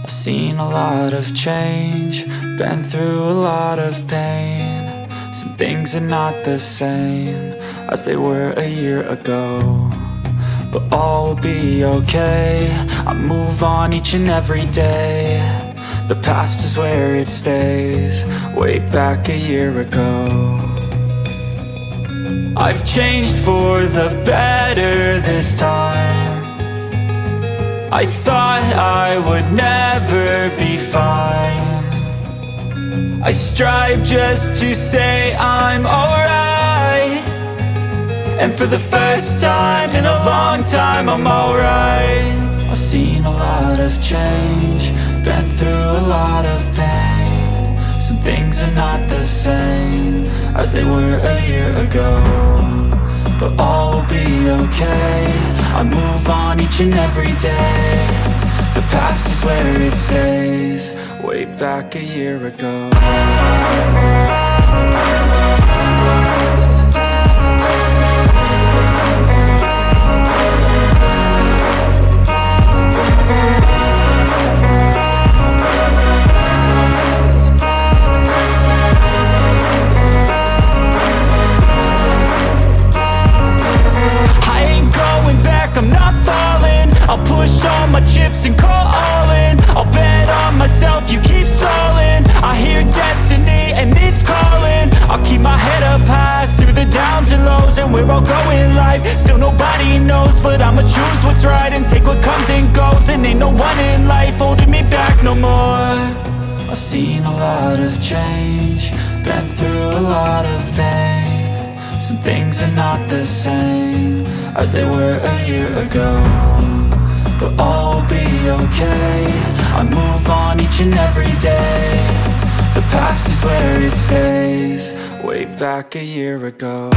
I've seen a lot of change, been through a lot of pain. Some things are not the same as they were a year ago, but all will be okay. I move on each and every day. The past is where it stays, way back a year ago. I've changed for the better this time. I thought I would never be fine. I strive just to say I'm alright, and for the first time in a long time I'm alright. I've seen a lot of change, been through a lot of pain. Some things are not the same as they were a year ago, but all will be okay. I move on each and every day. The past is where it stays, way back a year ago. I'm not falling, I'll push all my chips and call all in. I'll bet on myself, you keep stalling. I hear destiny and it's calling. I'll keep my head up high through the downs and lows, and we're all going live. Still nobody knows, but I'ma choose what's right and take what comes and goes. And ain't no one in life holding me back no more. I've seen a lot of change, been through a lot of pain. Some things are not the same as they were a year ago, but all will be okay. I move on each and every day. The past is where it stays, way back a year ago.